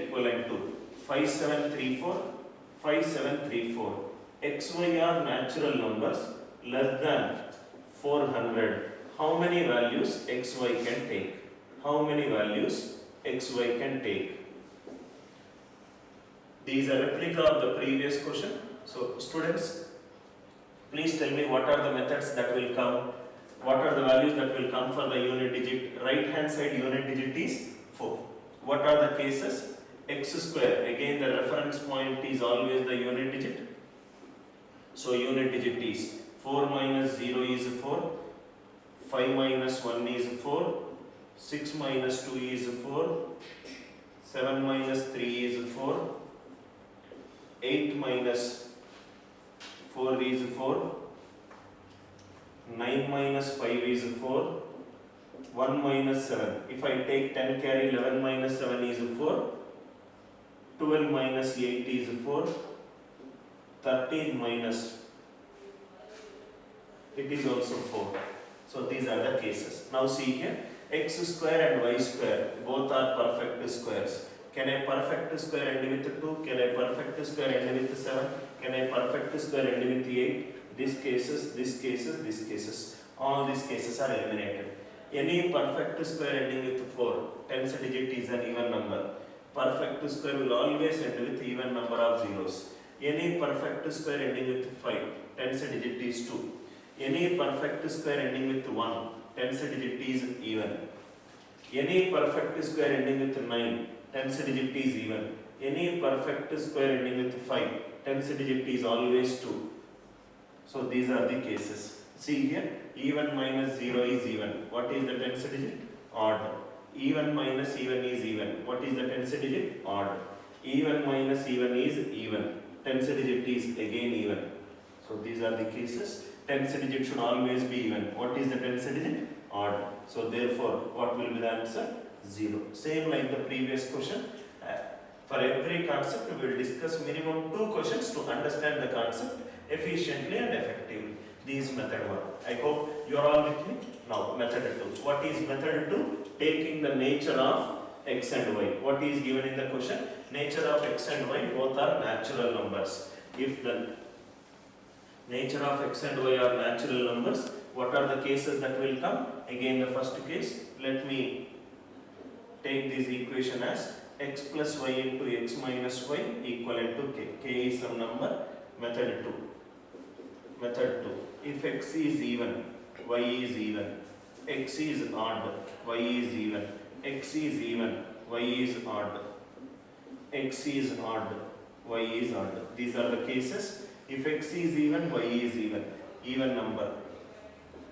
equivalent to 5734, 5734. XY are natural numbers less than 400. How many values XY can take? How many values XY can take? These are replica of the previous question. So students, please tell me what are the methods that will come, what are the values that will come for the unit digit. Right hand side unit digit is 4. What are the cases? X square, again the reference point is always the unit digit. So unit digit is 4 minus 0 is 4, 5 minus 1 is 4, 6 minus 2 is 4, 7 minus 3 is 4, 8 minus 4 is 4, 9 minus 5 is 4, 1 minus 7. If I take 10 carry, 11 minus 7 is 4, 12 minus 8 is 4, 13 minus, it is also 4. So these are the cases. Now see here, x square and y square both are perfect squares. Can a perfect square end with 2? Can a perfect square end with 7? Can a perfect square end with 8? These cases, these cases, these cases. All these cases are eliminated. Any perfect square ending with 4, tens digit is an even number. Perfect square will always end with even number of zeros. Any perfect square ending with 5, tens digit is 2. Any perfect square ending with 1, tens digit is even. Any perfect square ending with 9, tens digit is even. Any perfect square ending with 5, tens digit is always 2. So these are the cases. See here, even minus 0 is even. What is the tens digit? Odd. Even minus even is even. What is the tens digit? Odd. Even minus even is even. Tens digit is again even. So these are the cases. Tens digit should always be even. What is the tens digit? Odd. So therefore, what will be the answer? 0. Same like the previous question. For every concept, we will discuss minimum 2 questions to understand the concept efficiently and effectively. This is method 1. I hope you are all with me. Now method 2. What is method 2? Taking the nature of x and y. What is given in the question? Nature of x and y both are natural numbers. If the nature of x and y are natural numbers, what are the cases that will come? Again the first case, let me take this equation as x plus y into x minus y equivalent to k. K is some number. Method 2. Method 2. If x is even, y is even. X is odd, y is even. X is even, y is odd. X is odd, y is odd. These are the cases. If x is even, y is even. Even number.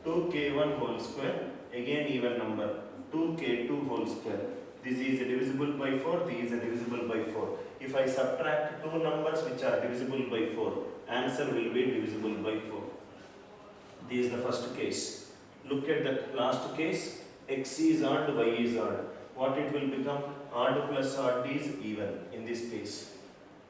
2k1 whole square. Again even number. 2k2 whole square. This is divisible by 4, this is divisible by 4. If I subtract two numbers which are divisible by 4, answer will be divisible by 4. This is the first case. Look at the last case. X is odd, y is odd. What it will become? Odd plus odd is even in this case.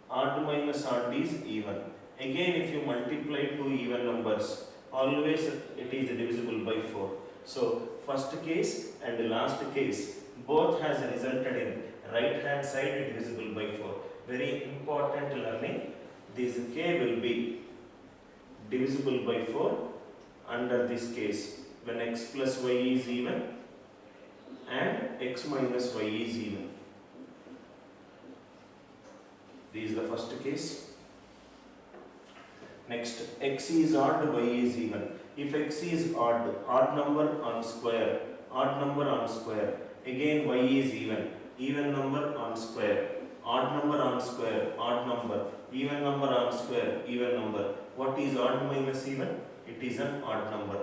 Odd minus odd is even. Again, if you multiply two even numbers, always it is divisible by 4. So, first case and the last case both has resulted in right hand side divisible by 4. Very important learning. This k will be divisible by 4 under this case when x plus y is even and x minus y is even. This is the first case. Next, x is odd, y is even. If x is odd, odd number on square, again y is even number on square, odd number on square, odd number, even number on square, even number. What is odd minus even? It is an odd number.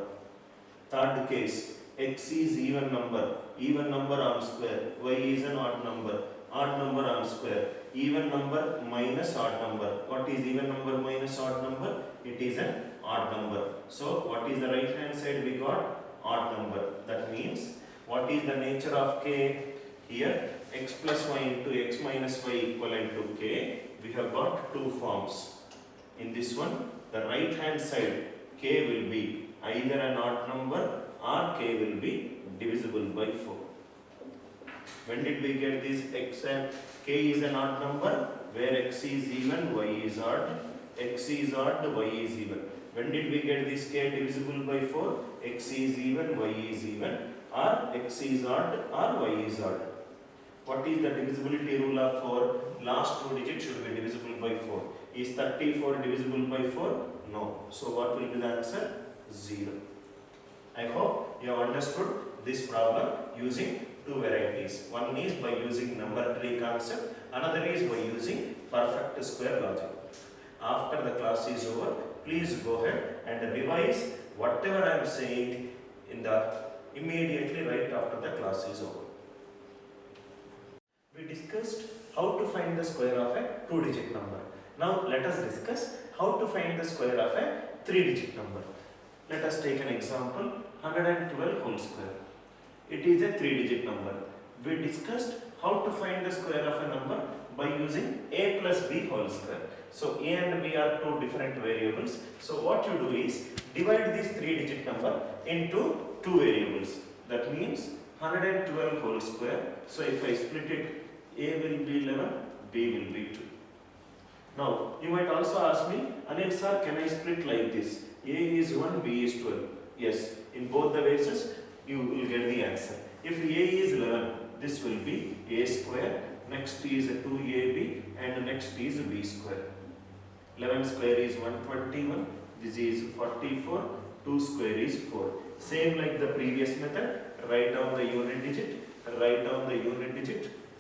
Third case, x is even number on square, y is an odd number on square, even number minus odd number. What is even number minus odd number? It is an odd number. So what is the right hand side? We got odd number. That means what is the nature of k? Here x plus y into x minus y equivalent to k. We have got two forms. In this one, the right hand side k will be either an odd number or k will be divisible by 4. When did we get this x and k is an odd number? Where x is even, y is odd. X is odd, y is even. When did we get this k divisible by 4? X is even, y is even. Or x is odd or y is odd. What is the divisibility rule of 4? Last two digits should be divisible by 4. Is 34 divisible by 4? No. So what will be the answer? 0. I hope you have understood this problem using two varieties. One is by using number tree concept, another is by using perfect square logic. After the class is over, please go ahead and revise whatever I am saying in the immediately right after the class is over. We discussed how to find the square of a 2-digit number. Now let us discuss how to find the square of a 3-digit number. Let us take an example, 112 whole square. It is a 3-digit number. We discussed how to find the square of a number by using a plus b whole square. So a and b are two different variables. So what you do is divide this 3-digit number into two variables. That means 112 whole square. So if I split it, a will be 11, b will be 2. Now you might also ask me, Anil sir, can I split like this? A is 1, b is 12. Yes, in both the cases you will get the answer. If a is 11, this will be a square, next is 2ab and next is b square. 11 square is 121, this is 44, 2 square is 4. Same like the previous method, write down the unit digit,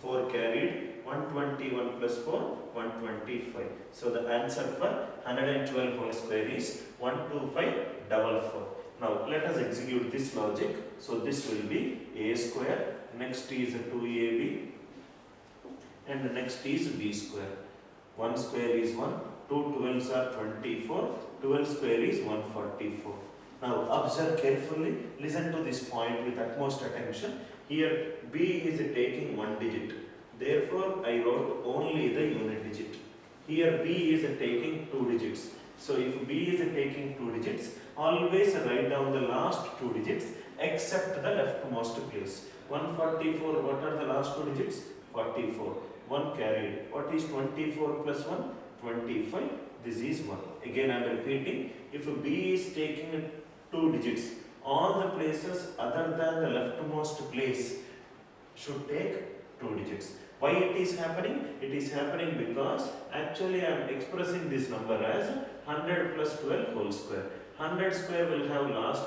4 carried, 121 plus 4, 125. So the answer for 112 whole square is 12544. Now let us execute this logic. So this will be a square, next is 2ab and next is b square. 1 square is 1, 2 12s are 24, 12 square is 144. Now observe carefully, listen to this point with utmost attention. Here b is taking one digit, therefore I wrote only the unit digit. Here b is taking two digits. So if b is taking two digits, always write down the last two digits except the leftmost place. 144, what are the last two digits? 44. 1 carried. What is 24 plus 1? 25. This is 1. Again I am repeating, if b is taking two digits, all the places other than the leftmost place should take two digits. Why it is happening? It is happening because actually I am expressing this number as 100 plus 12 whole square. 100 square will have last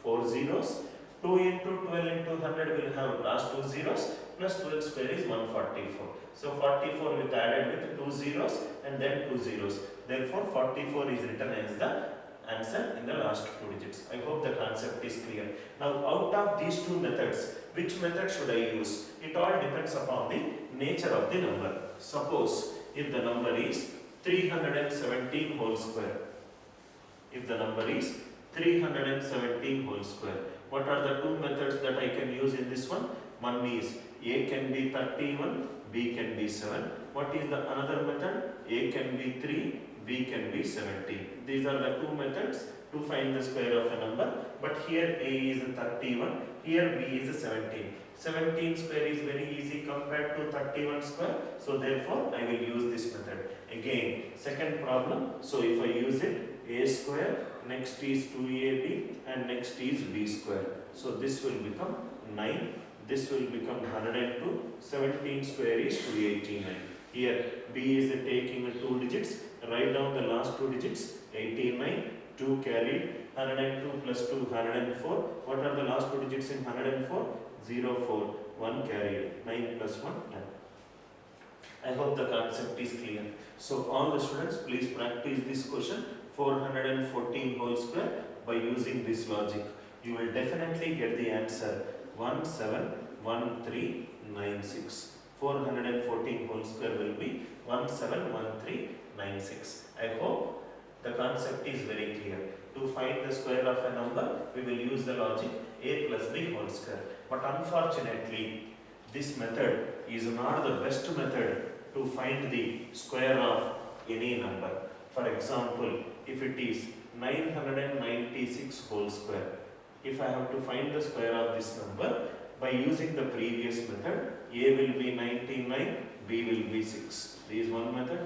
4 zeros. 2 into 12 into 100 will have last 2 zeros, plus 12 square is 144. So 44 with added with 2 zeros and then 2 zeros. Therefore 44 is written as the answer in the last two digits. I hope the concept is clear. Now out of these two methods, which method should I use? It all depends upon the nature of the number. Suppose if the number is 317 whole square. If the number is 317 whole square. What are the two methods that I can use in this one? One is a can be 31, b can be 7. What is the another method? A can be 3, b can be 17. These are the two methods to find the square of a number. But here a is 31, here b is 17. 17 square is very easy compared to 31 square. So therefore I will use this method. Again, second problem. So if I use it, a square, next is 2ab and next is b square. So this will become 9. This will become 102. 17 square is 289. Here b is taking two digits. Write down the last two digits. 89, 2 carried, 102 plus 2, 104. What are the last two digits in 104? 0, 4, 1 carried, 9 plus 1, 10. I hope the concept is clear. So all the students, please practice this question, 414 whole square, by using this logic. You will definitely get the answer 171396. 414 whole square will be 171396. I hope the concept is very clear. To find the square of a number, we will use the logic a plus b whole square. But unfortunately, this method is not the best method to find the square of any number. For example, if it is 996 whole square, if I have to find the square of this number, By using the previous method, A will be 99, B will be 6. This is one method.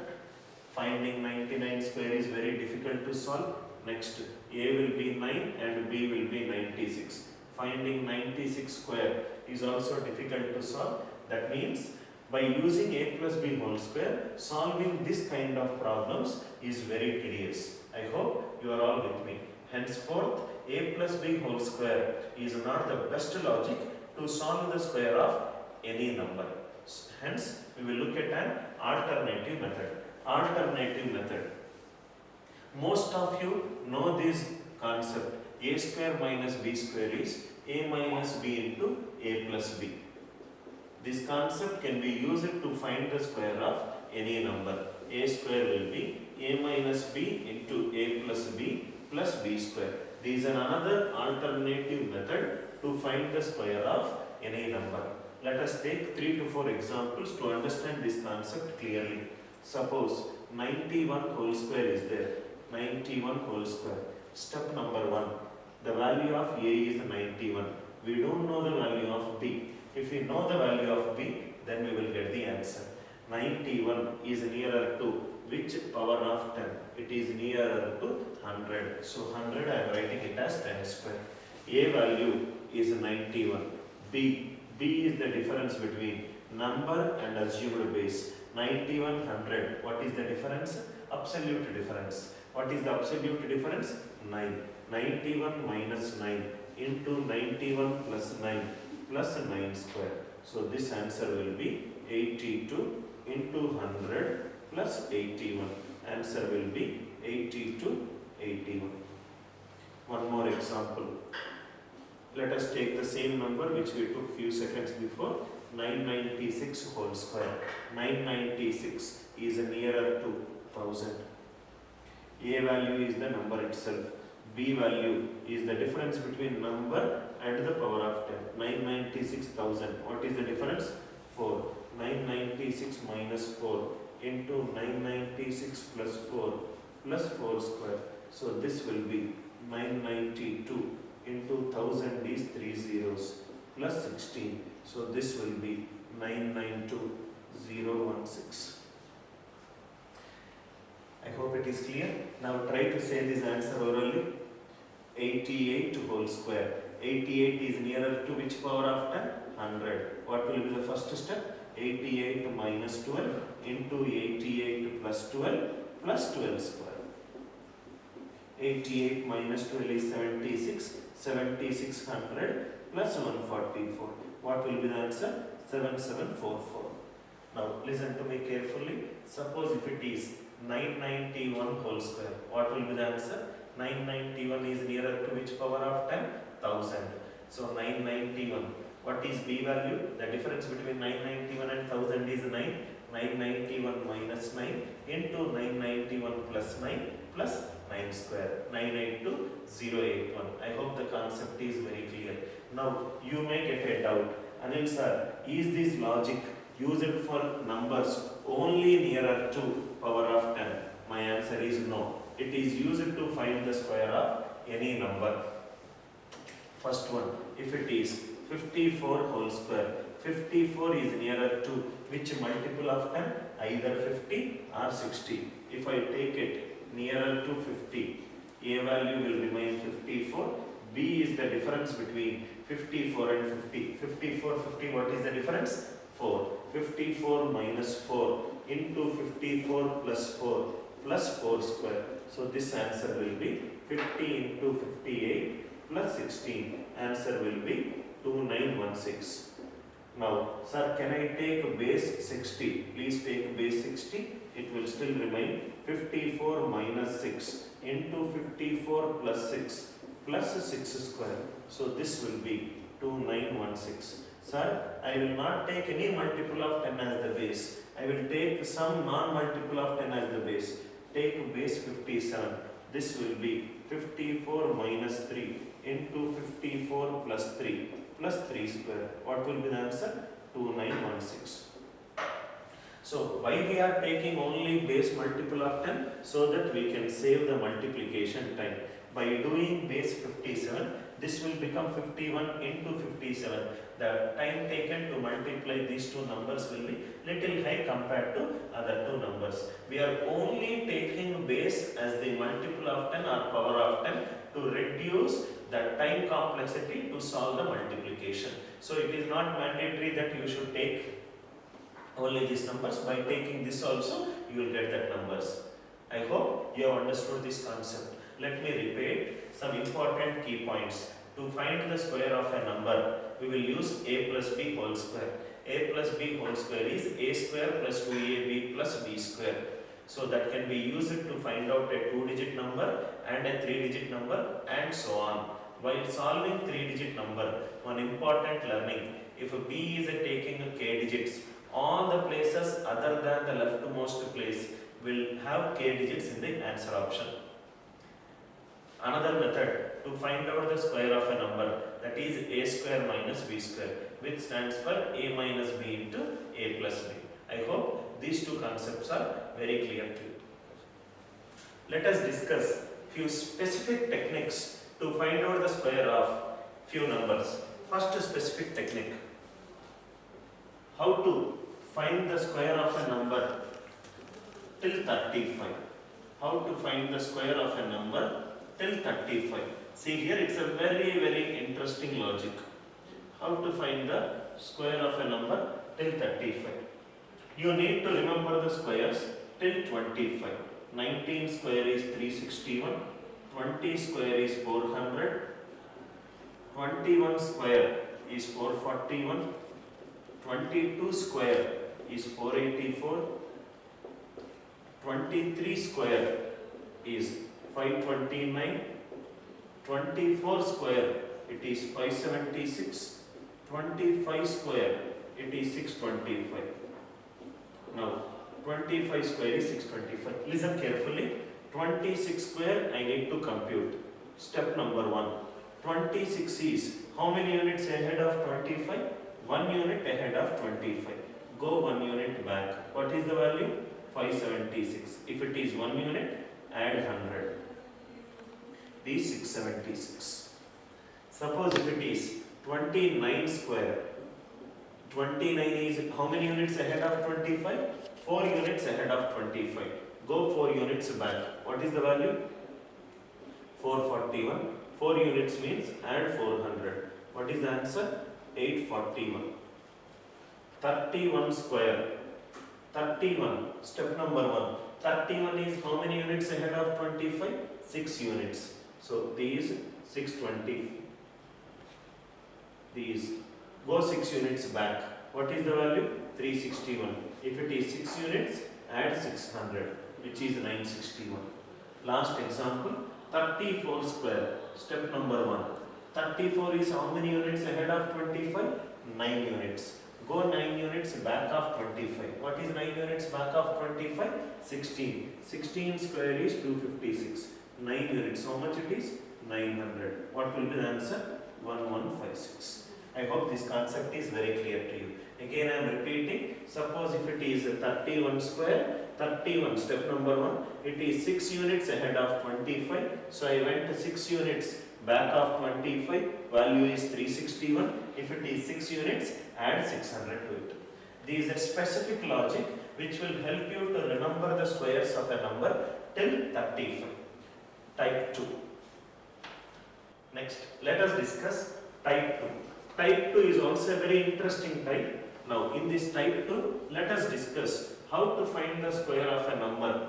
Finding 99 square is very difficult to solve. Next, A will be 9 and B will be 96. Finding 96 square is also difficult to solve. That means by using A plus B whole square, solving this kind of problems is very tedious. I hope you are all with me. Henceforth, A plus B whole square is not the best logic to solve the square of any number. Hence, we will look at an alternative method. Alternative method. Most of you know this concept. A square minus B square is A minus B into A plus B. This concept can be used to find the square of any number. A square will be A minus B into A plus B plus B square. This is another alternative method to find the square of any number. Let us take 3 to 4 examples to understand this concept clearly. Suppose 91 whole square is there. 91 whole square. Step number 1. The value of A is 91. We don't know the value of B. If we know the value of B, then we will get the answer. 91 is nearer to which power of 10? It is nearer to 100. So 100 I am writing it as 10 square. A value is 91. B is the difference between number and assumed base. 91, 100. What is the difference? Absolute difference. What is the absolute difference? 9. 91 minus 9 into 91 plus 9 plus 9 square. So this answer will be 82 into 100 plus 81. Answer will be 82, 81. One more example. Let us take the same number which we took few seconds before. 996 whole square. 996 is nearer to 1000. A value is the number itself. B value is the difference between number and the power of 10. 996,000. What is the difference? 4. 996 minus 4 into 996 plus 4 plus 4 square. So this will be 992 into 1000 is 3 zeros plus 16. So this will be 992016. I hope it is clear. Now try to say this answer orally. 88 whole square. 88 is nearer to which power of 10? 100. What will be the first step? 88 minus 12 into 88 plus 12 plus 12 square. 88 minus 12 is 76. 7600 plus 144. What will be the answer? 7744. Now listen to me carefully. Suppose if it is 991 whole square. What will be the answer? 991 is nearer to which power of 10? 1000. So 991. What is B value? The difference between 991 and 1000 is 9. 991 minus 9 into 991 plus 9 plus 9 square. 982081. I hope the concept is very clear. Now you may get a doubt. Anil sir, is this logic used for numbers only nearer to power of 10? My answer is no. It is used to find the square of any number. First one, if it is 54 whole square, 54 is nearer to which multiple of 10? Either 50 or 60. If I take it nearer to 50, A value will remain 54. B is the difference between 54 and 50. 54, 50, what is the difference? 4. 54 minus 4 into 54 plus 4 plus 4 square. So this answer will be 50 into 58 plus 16. Answer will be 2916. Now, sir, can I take base 60? Please take base 60. It will still remain 54 minus 6 into 54 plus 6 plus 6 square. So this will be 2916. Sir, I will not take any multiple of 10 as the base. I will take some non-multiple of 10 as the base. Take base 57. This will be 54 minus 3 into 54 plus 3 plus 3 square. What will be the answer? 2916. So why we are taking only base multiple of 10? So that we can save the multiplication time. By doing base 57, This will become 51 into 57. The time taken to multiply these two numbers will be little high compared to other two numbers. We are only taking base as the multiple of 10 or power of 10 to reduce the time complexity to solve the multiplication. So it is not mandatory that you should take only these numbers. By taking this also, you will get that numbers. I hope you have understood this concept. Let me repeat some important key points. To find the square of a number, we will use a plus b whole square. A plus b whole square is a square plus 2ab plus b square. So that can be used to find out a 2-digit number and a 3-digit number and so on. While solving 3-digit number, one important learning, if b is taking k digits, all the places other than the leftmost place will have k digits in the answer option. Another method to find out the square of a number, that is a square minus b square, which stands for a minus b into a plus b. I hope these two concepts are very clear to you. Let us discuss few specific techniques to find out the square of few numbers. First specific technique, how to find the square of a number till 35. How to find the square of a number till 35. See here, it's a very interesting logic. How to find the square of a number till 35. You need to remember the squares till 25. 19 square is 361, 20 square is 400, 21 square is 441, 22 square is 484, 23 square is 529, 24 square it is 576, 25 square it is 625. Now 25 square is 625. Listen carefully. 26 square I need to compute. Step number 1. 26 is how many units ahead of 25? 1 unit ahead of 25. Go 1 unit back. What is the value? 576. If it is 1 unit, add 100. This 676. Suppose if it is 29 square. 29 is how many units ahead of 25? 4 units ahead of 25. Go 4 units back. What is the value? 441. 4 units means add 400. What is the answer? 841. 31 square. 31. Step number 1. 31 is how many units ahead of 25? 6 units. So these 620. These. Go 6 units back. What is the value? 361. If it is 6 units, add 600, which is 961. Last example, 34 square. Step number 1. 34 is how many units ahead of 25? 9 units. Go 9 units back of 25. What is 9 units back of 25? 16. 16 square is 256. 9 units, how much it is? 900. What will be the answer? 1156. I hope this concept is very clear to you. Again I am repeating, suppose if it is 31 square, 31 step number 1, it is 6 units ahead of 25. So I went 6 units back of 25, value is 361. If it is 6 units, add 600 to it. This is a specific logic which will help you to remember the squares of a number till 35. Type 2. Next, let us discuss type 2. Type 2 is also a very interesting type. Now, in this type 2, let us discuss how to find the square of a number.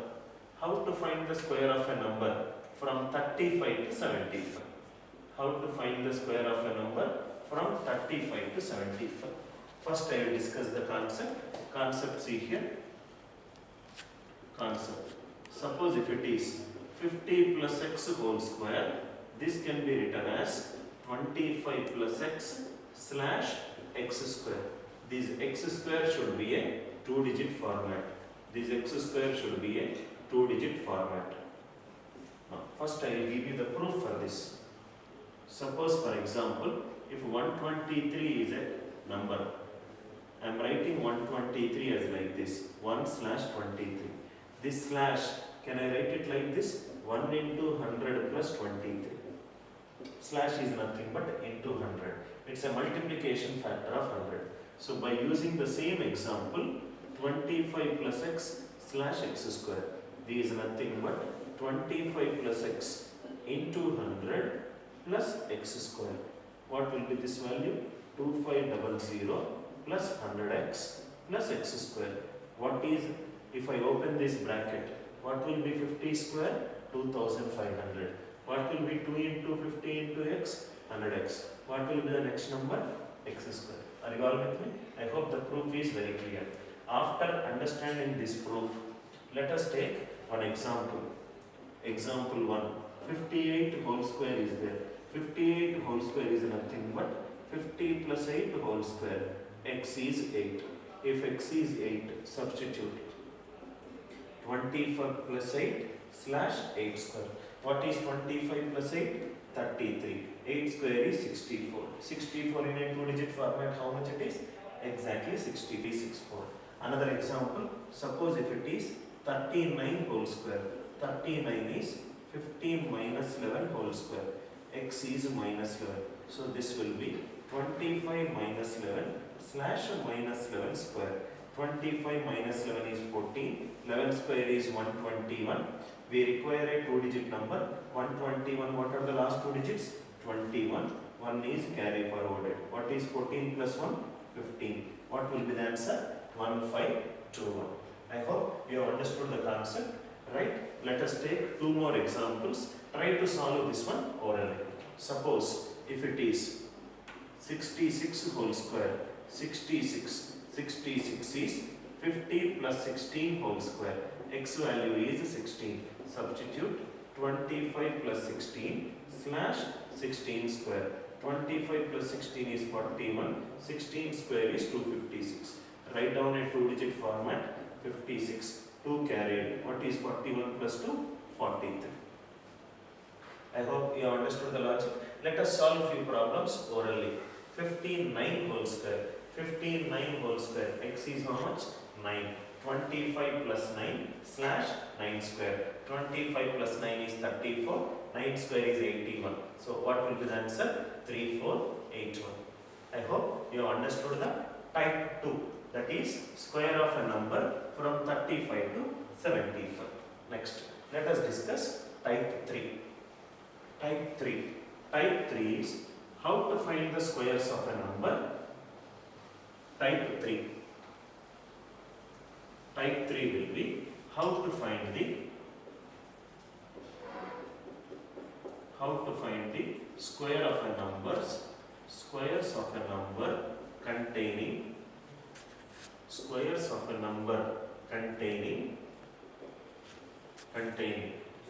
How to find the square of a number from 35 to 75. How to find the square of a number from 35 to 75. First, I will discuss the concept. Concept, see here. Concept. Suppose if it is 50 plus x whole square, this can be written as 25 plus x slash x square. This x square should be a 2-digit format. This x square should be a 2-digit format. Now, first I will give you the proof for this. Suppose for example, if 123 is a number, I am writing 123 as like this, 1 slash 23. This slash, can I write it like this? 1 into 100 plus 23. slash is nothing but into 100. It's a multiplication factor of 100. So by using the same example, 25 plus x slash x square. This is nothing but 25 plus x into 100 plus x square. What will be this value? 2500 plus 100x plus x square. What is, if I open this bracket, what will be 50 square? 2500. What will be 2 into 50 into x? 100x. What will be the next number? X square. Are you all with me? I hope the proof is very clear. After understanding this proof, let us take one example. Example 1. 58 whole square is there. 58 whole square is nothing but 50 plus 8 whole square. X is 8. If x is 8, substitute 25 plus 8 slash 8 square. What is 25 plus 8? 33. 8 square is 64. 64 in a 2-digit format, how much it is? Exactly 64. Another example, suppose if it is 39 whole square. 39 is 15 minus 11 whole square. X is minus 11. So this will be 25 minus 11 slash minus 11 square. 25 minus 11 is 14. 11 square is 121. We require a 2-digit number. 121, what are the last 2 digits? 21. 1 is carry forwarded. What is 14 plus 1? 15. What will be the answer? 1521. I hope you have understood the concept. Right? Let us take 2 more examples. Try to solve this one orally. Suppose if it is 66 whole square. 66 is 50 plus 16 whole square. X value is 16. Substitute 25 plus 16 slash 16 square. 25 plus 16 is 41. 16 square is 256. Write down a 2-digit format. 56. 2 carried. What is 41 plus 2? 43. I hope you have understood the logic. Let us solve few problems orally. 59 whole square. 59 whole square. X is how much? 9. 25 plus 9 slash 9 square. 25 plus 9 is 34. 9 square is 81. So what will be the answer? 3481. I hope you have understood the type 2. That is square of a number from 35 to 75. Next, let us discuss type 3. Type 3. Type 3 is how to find the squares of a number. Type 3. Type 3 will be how to find the square of a numbers, squares of a number containing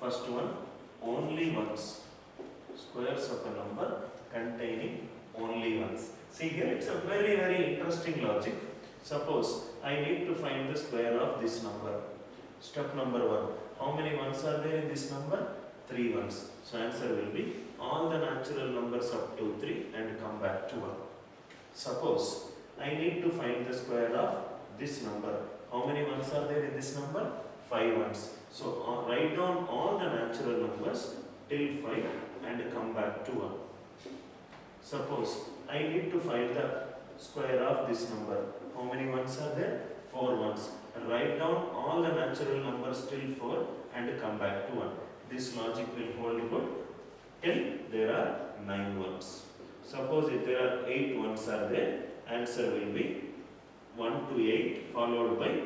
first one only ones. Squares of a number containing only ones. See here, it's a very, very interesting logic. Suppose I need to find the square of this number. Step number 1. How many ones are there in this number? 3 ones. So answer will be all the natural numbers up to 3 and come back to 1. Suppose I need to find the square of this number. How many ones are there in this number? 5 ones. So write down all the natural numbers till 5 and come back to 1. Suppose I need to find the square of this number. How many ones are there? 4 ones. Write down all the natural numbers till 4 and come back to 1. This logic will hold good till there are 9 ones. Suppose if there are 8 ones are there, answer will be 1 to 8 followed by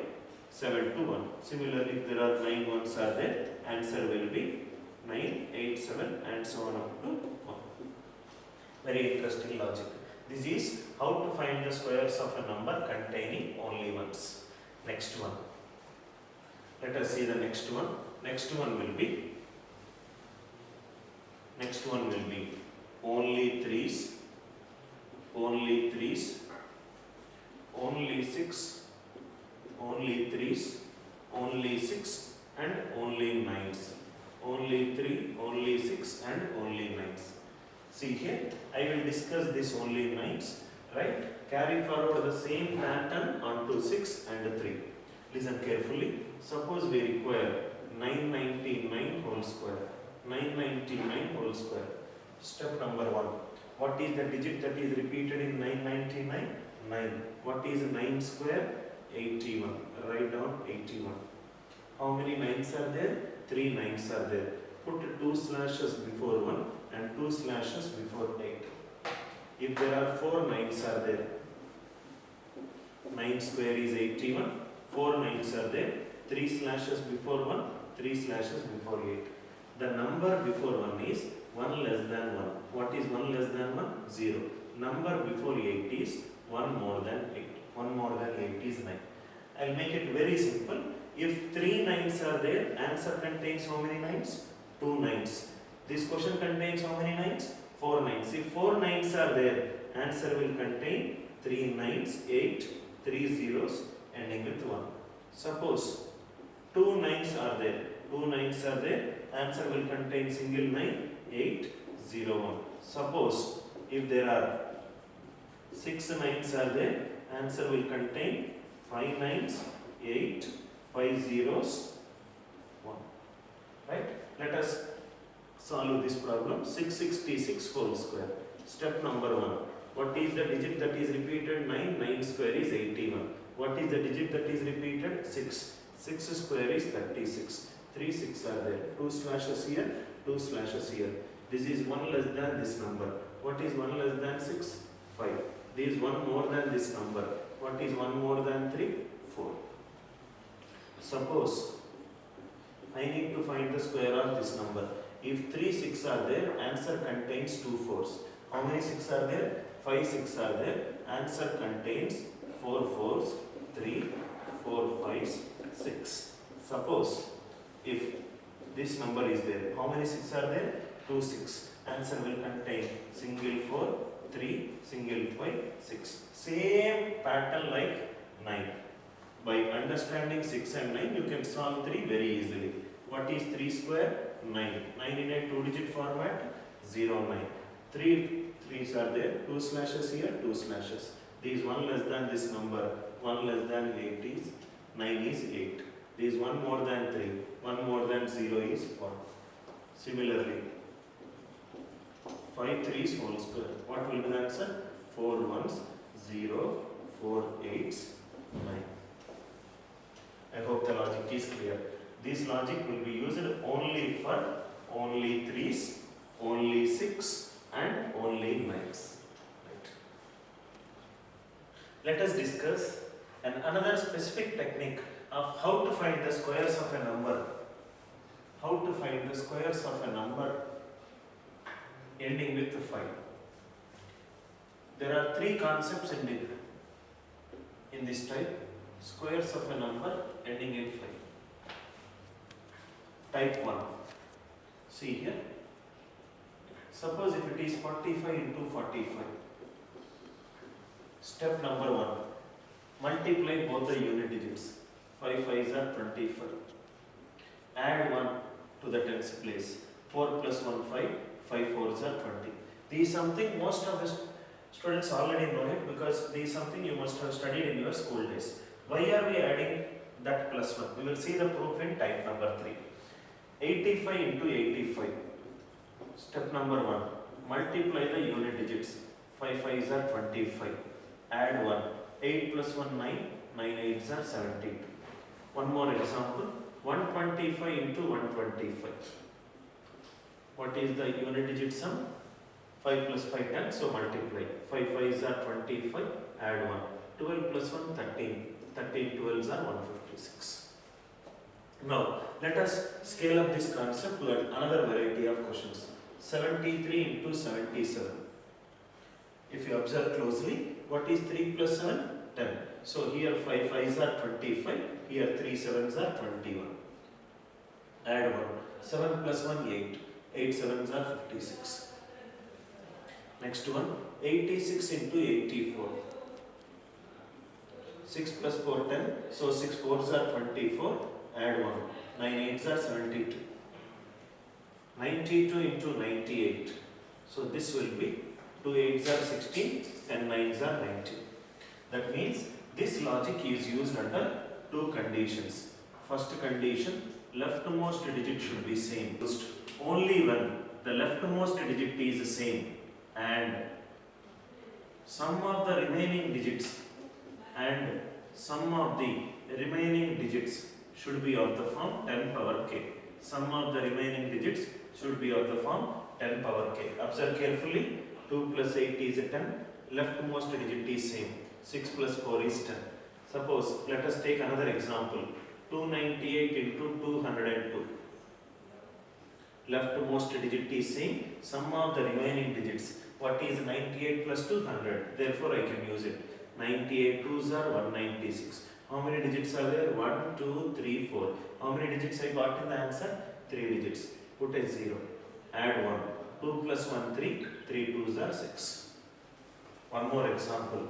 7 to 1. Similarly, if there are 9 ones are there, answer will be 9, 8, 7 and so on up to 1. Very interesting logic. This is how to find the squares of a number containing only ones. Next one. Let us see the next one. Next one will be only threes, only 6, only 3s, only 6 and only 9s. Only 3, only 6 and only 9s. See here, I will discuss this only 9s, right? Carry forward the same pattern onto 6 and 3. Listen carefully. Suppose we require 999 whole square. 999 whole square. Step number 1. What is the digit that is repeated in 999? 9. What is 9 square? 81. Write down 81. How many 9s are there? 3 9s are there. Put 2 slashes before 1 and 2 slashes before 8. If there are 4 9s are there, 9 square is 81. 4 9s are there. 3 slashes before 1, 3 slashes before 8. The number before 1 is 1 less than 1. What is 1 less than 1? 0. Number before 8 is 1 more than 8. 1 more than 8 is 9. I'll make it very simple. If 3 9s are there, answer contains how many 9s? 2 9s. This question contains how many 9s? 4 9s. If 4 9s are there, answer will contain 3 9s, 8, 3 zeros ending with 1. Suppose 2 9s are there. 2 9s are there, answer will contain single 9, 8, 0, 1. Suppose if there are 6 9s are there, answer will contain 5 9s, 8, 5 zeros, 1. Right? Let us solve this problem. 666 whole square. Step number 1. What is the digit that is repeated? 9. 9 square is 81. What is the digit that is repeated? 6. 6 square is 36. 3 6 are there. 2 slashes here, 2 slashes here. This is 1 less than this number. What is 1 less than 6? 5. This is 1 more than this number. What is 1 more than 3? 4. Suppose I need to find the square of this number. If 3 6 are there, answer contains 2 4s. How many 6 are there? 5 6 are there. Answer contains 4 4s, 3, 4 5s, 6. Suppose if this number is there, how many 6 are there? 2 6. Answer will contain single 4, 3, single 5, 6. Same pattern like 9. By understanding 6 and 9, you can solve 3 very easily. What is 3 square? 9. 9 in a 2-digit format? 0, 9. 3 3s are there. 2 slashes here, 2 slashes. This 1 less than this number. 1 less than 8 is 9 is 8. This 1 more than 3. 1 more than 0 is 1. Similarly, 5 3s whole square. What will be the answer? 4 1s, 0, 4 8s, 9. I hope the logic is clear. This logic will be used only for only 3s, only 6 and only 9s. Right. Let us discuss another specific technique of how to find the squares of a number. How to find the squares of a number ending with 5. There are 3 concepts in this type. Squares of a number ending in 5. Type 1. See here. Suppose if it is 45 into 45. Step number 1. Multiply both the unit digits. 5 5s are 25. Add 1 to the tens place. 4 plus 1 5. 5 4s are 20. This is something most of the students already know it, because this is something you must have studied in your school days. Why are we adding that plus 1? We will see the proof in type number 3. 85 into 85. Step number 1. Multiply the unit digits. 5 5s are 25. Add 1. 8 plus 1 9. 9 8s are 72. One more example. 125 into 125. What is the unit digit sum? 5 plus 5 10, so multiply. 5 5s are 25. Add 1. 12 plus 1 13. 13 12s are 156. Now, let us scale up this concept to another variety of questions. 73 into 77. If you observe closely, what is 3 plus 7? 10. So here 5 5s are 25. Here 3 7s are 21. Add 1. 7 plus 1 8. 8 7s are 56. Next one, 86 into 84. 6 plus 4 10. So 6 4s are 24. Add 1. 9 8s are 72. 92 into 98. So this will be 2 8s are 16 and 9s are 90. That means this logic is used under 2 conditions. First condition, leftmost digit should be same. Only when the leftmost digit is the same and sum of the remaining digits should be of the form 10 power k. Sum of the remaining digits should be of the form 10 power k. Observe carefully. 2 plus 8 is 10. Leftmost digit is same. 6 plus 4 is 10. Suppose, let us take another example. 298 into 202. Leftmost digit is same. Sum of the remaining digits. What is 98 plus 200? Therefore, I can use it. 98 2s are 196. How many digits are there? 1, 2, 3, 4. How many digits I got in the answer? 3 digits. Put a 0. Add 1. 2 plus 1, 3. 3 2s are 6. One more example.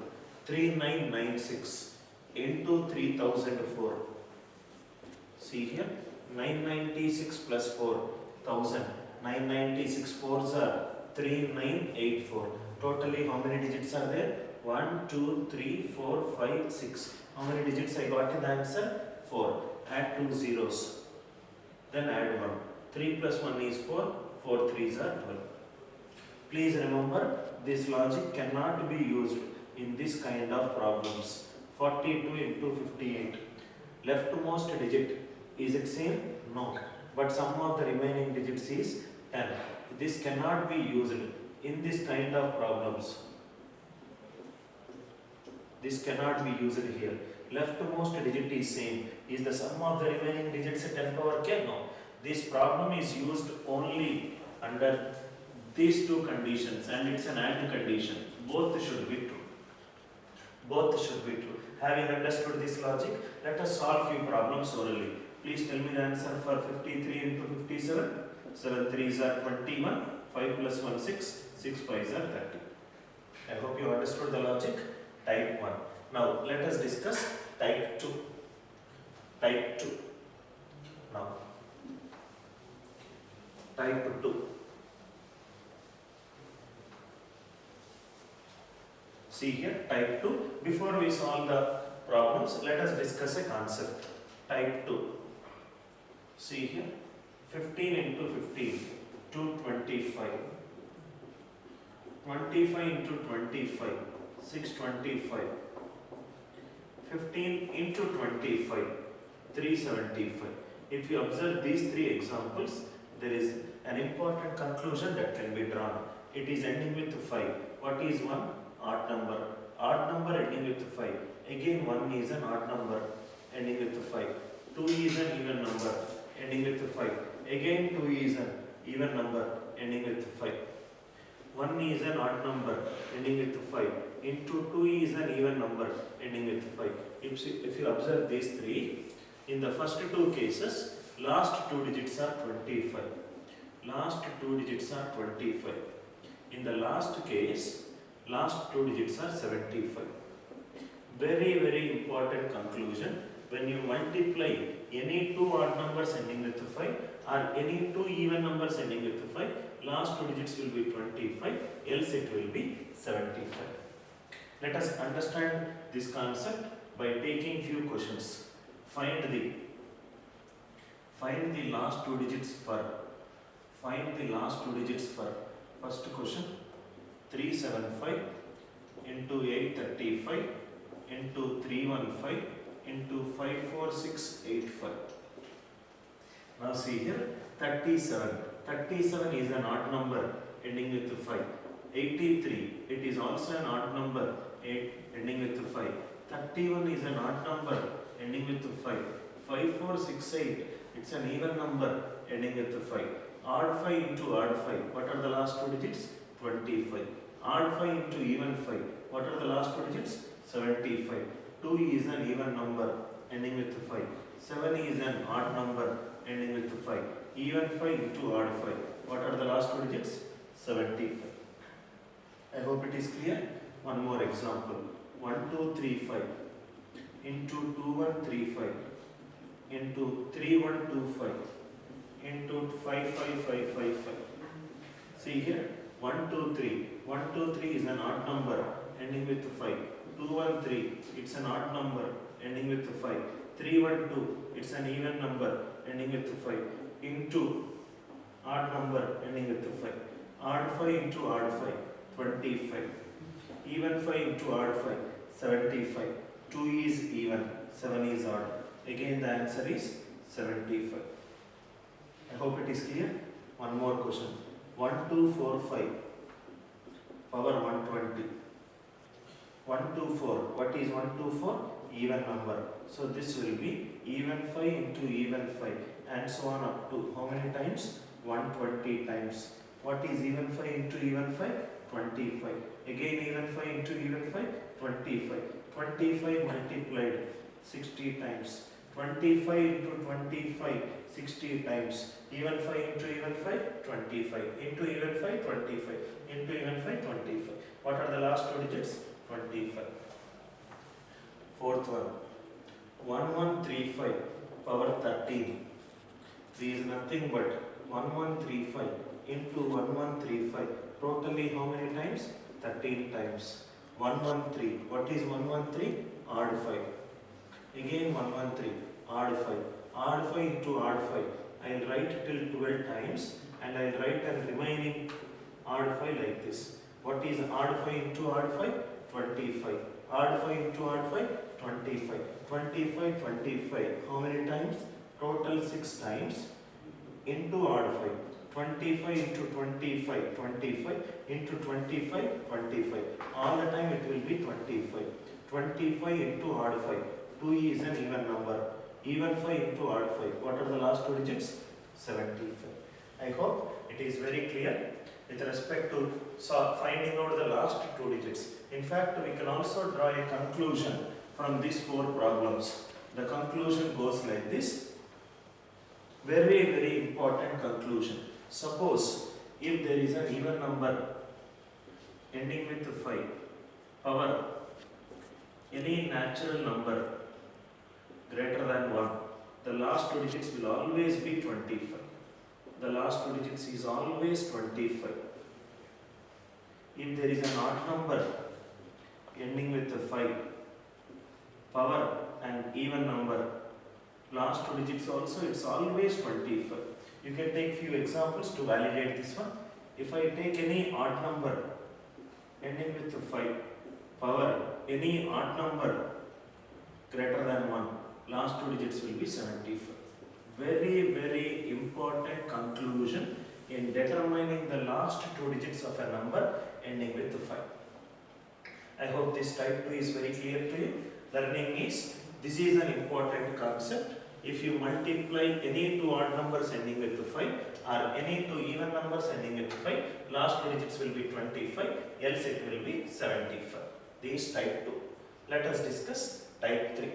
3996 into 3004. See here. 996 plus 4. 1000. 996 4s are 3984. Totally how many digits are there? 1, 2, 3, 4, 5, 6. How many digits I got in the answer? 4. Add 2 zeros. Then add 1. 3 plus 1 is 4. 4 3s are 12. Please remember, this logic cannot be used in this kind of problems. 42 into 58. Leftmost digit, is it same? No. But sum of the remaining digits is 10. This cannot be used in this kind of problems. This cannot be used here. Leftmost digit is same. Is the sum of the remaining digits 10 power k? No. This problem is used only under these two conditions and it's an AND condition. Both should be true. Both should be true. Having understood this logic, let us solve few problems orally. Please tell me the answer for 53 into 57. 7 3s are 21. 5 plus 1 6. 6 5s are 30. I hope you understood the logic. Type 1. Now let us discuss type 2. Type 2. Now type 2. See here, type 2. Before we solve the problems, let us discuss a concept. Type 2. See here, 15 into 15, 225. 25 into 25, 625. 15 into 25, 375. If you observe these three examples, there is an important conclusion that can be drawn. It is ending with 5. What is 1? Odd number. Odd number ending with 5. Again 1 is an odd number ending with 5. 2 is an even number ending with 5. Again 2 is an even number ending with 5. 1 is an odd number ending with 5. Into 2 is an even number ending with 5. If you observe these three, in the first two cases, last two digits are 25. Last two digits are 25. In the last case, last two digits are 75. Very, very important conclusion. When you multiply any two odd numbers ending with 5 or any two even numbers ending with 5, last two digits will be 25, else it will be 75. Let us understand this concept by taking few questions. Find the last two digits for. Find the last two digits for. First question, 375 into 835 into 315 into 54685. Now see here, 37. 37 is an odd number ending with 5. 83, it is also an odd number ending with 5. 31 is an odd number ending with 5. 5468, it's an even number ending with 5. Odd 5 into odd 5, what are the last two digits? 25. Odd 5 into even 5, what are the last two digits? 75. 2 is an even number ending with 5. 7 is an odd number ending with 5. Even 5 into odd 5, what are the last two digits? 75. I hope it is clear. One more example. 1235 into 2135 into 3125 into 55555. See here, 123. 123 is an odd number ending with 5. 213, it's an odd number ending with 5. 312, it's an even number ending with 5. Into odd number ending with 5. Odd 5 into odd 5, 25. Even 5 into odd 5, 75. 2 is even, 7 is odd. Again the answer is 75. I hope it is clear. One more question. 1, 2, 4, 5. Power 120. 1, 2, 4. What is 1, 2, 4? Even number. So this will be even 5 into even 5 and so on up to how many times? 120 times. What is even 5 into even 5? 25. Again even 5 into even 5? 25. 25 multiplied 60 times. 25 into 25, 60 times. Even 5 into even 5, 25. Into even 5, 25. Into even 5, 25. What are the last two digits? 25. Fourth one. 1135 power 13. This is nothing but 1135 into 1135. Totally how many times? 13 times. 113. What is 113? Odd 5. Again 113. Odd 5. Odd 5 into odd 5. I will write till 12 times and I will write a remaining odd 5 like this. What is odd 5 into odd 5? 25. Odd 5 into odd 5? 25. 25, 25. How many times? Total 6 times into odd 5. 25 into 25, 25 into 25, 25. All the time it will be 25. 25 into odd 5. 2 is an even number. Even 5 into odd 5. What are the last two digits? 75. I hope it is very clear with respect to finding out the last two digits. In fact, we can also draw a conclusion from these 4 problems. The conclusion goes like this. Very, very important conclusion. Suppose if there is an even number ending with 5, power any natural number greater than 1, the last two digits will always be 25. The last two digits is always 25. If there is an odd number ending with 5, power and even number, last two digits also it's always 25. You can take few examples to validate this one. If I take any odd number ending with 5, power any odd number greater than 1, last two digits will be 75. Very, very important conclusion in determining the last two digits of a number ending with 5. I hope this type 2 is very clear to you. Learning is, this is an important concept. If you multiply any two odd numbers ending with 5 or any two even numbers ending with 5, last two digits will be 25, else it will be 75. This is type 2. Let us discuss type 3.